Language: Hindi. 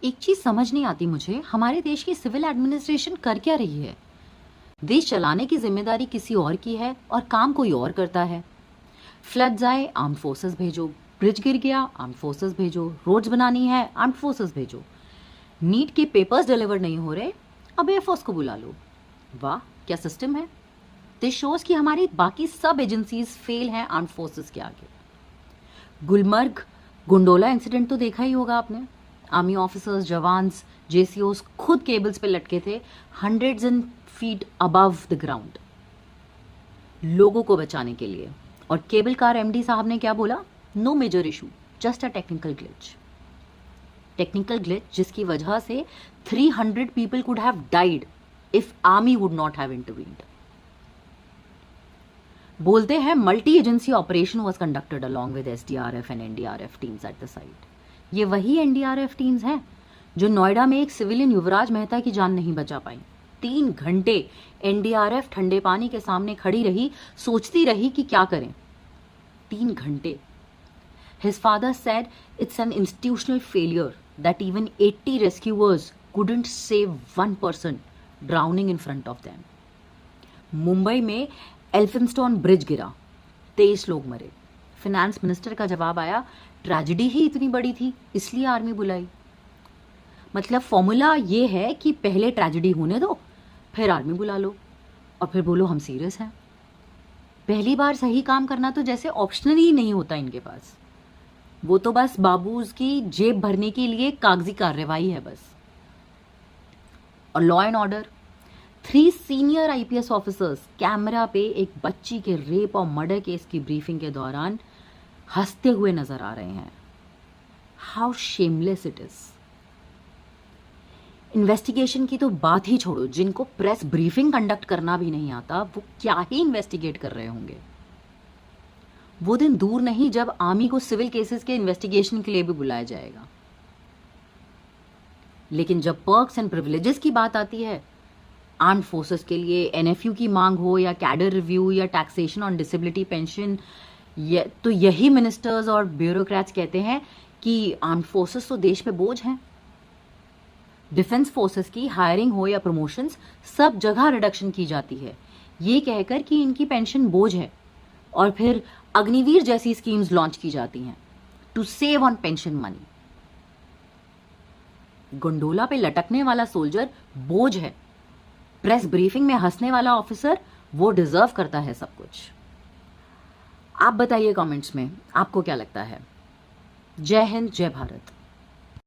एक चीज समझ नहीं आती मुझे, हमारे देश की सिविल एडमिनिस्ट्रेशन कर क्या रही है? देश चलाने की जिम्मेदारी किसी और की है और काम कोई और करता है। फ्लड्स आए, आर्म्ड फोर्सेस भेजो। ब्रिज गिर गया, आर्म्ड फोर्सेस भेजो। रोड्स बनानी है, आर्म्ड फोर्सेस भेजो। नीट के पेपर्स डिलीवर नहीं हो रहे, अब एयरफोर्स को बुला लो। वाह, क्या सिस्टम है। दिस शोज कि हमारी बाकी सब एजेंसीज फेल हैं आर्म्ड फोर्सेस के आगे। गुलमर्ग गुंडोला इंसिडेंट तो देखा ही होगा आपने। आर्मी ऑफिसर्स, जवान्स, जेसीओस खुद केबल्स पे लटके थे, hundreds and feet above the ground, लोगों को बचाने के लिए। और केबल कार एमडी साहब ने क्या बोला? No major issue, just a technical glitch. Technical glitch जिसकी वजह से 300 people could have died if army would not have intervened. बोलते हैं multi agency operation was conducted along with SDRF and NDRF teams at the site. ये वही एनडीआरएफ टीम्स हैं जो नोएडा में एक सिविलियन युवराज मेहता की जान नहीं बचा पाई। 3 घंटे एनडीआरएफ ठंडे पानी के सामने खड़ी रही, सोचती रही कि क्या करें। 3 घंटे। His father said it's an institutional failure that even 80 rescuers couldn't save one person drowning in front of them. Mumbai में एल्फिंस्टोन ब्रिज गिरा, 23 लोग मरे। फिनेंस मिनिस्टर का जवाब आया, ट्रेजेडी ही इतनी बड़ी थी इसलिए आर्मी बुलाई। मतलब फॉर्मूला ये है कि पहले ट्रेजेडी होने दो, फिर आर्मी बुला लो और फिर बोलो हम सीरियस हैं। पहली बार सही काम करना तो जैसे ऑप्शनल ही नहीं होता इनके पास। वो तो बस बाबूज की जेब भरने के लिए कागजी कार्रवाई है बस। और law and order, 3 senior IPS officers camera पे एक बच्ची के रेप और मर्डर केस की ब्रीफिंग के दौरान हंसते हुए नजर आ रहे हैं। How shameless it is. Investigation की तो बात ही छोड़ो, जिनको प्रेस ब्रीफिंग कंडक्ट करना भी नहीं आता वो क्या ही इन्वेस्टिगेट कर रहे होंगे। वो दिन दूर नहीं जब आर्मी को सिविल केसेस के इन्वेस्टिगेशन के लिए भी बुलाया जाएगा। लेकिन जब पर्क्स एंड प्रिविलेजेस की बात आती है, आर्म्ड फोर्सेस के लिए एनएफयू की मांग हो या कैडर रिव्यू या टैक्सेशन ऑन डिसेबिलिटी पेंशन, तो यही मिनिस्टर्स और ब्यूरोक्रेट्स कहते हैं कि आर्म्ड फोर्सेस तो देश पे बोझ हैं। डिफेंस फोर्सेस की हायरिंग हो या प्रमोशंस, सब जगह रिडक्शन की जाती है ये कहकर कि इनकी पेंशन बोझ है। और फिर अग्निवीर जैसी स्कीम्स लॉन्च की जाती हैं to save on pension money. Gondola पे लटकने वाला सोल्जर बोझ है, प्रेस ब्रीफिंग में हंसने वाला ऑफिसर वो डिजर्व करता है सब कुछ। आप बताइए कमेंट्स में आपको क्या लगता है। जय हिंद, जय भारत।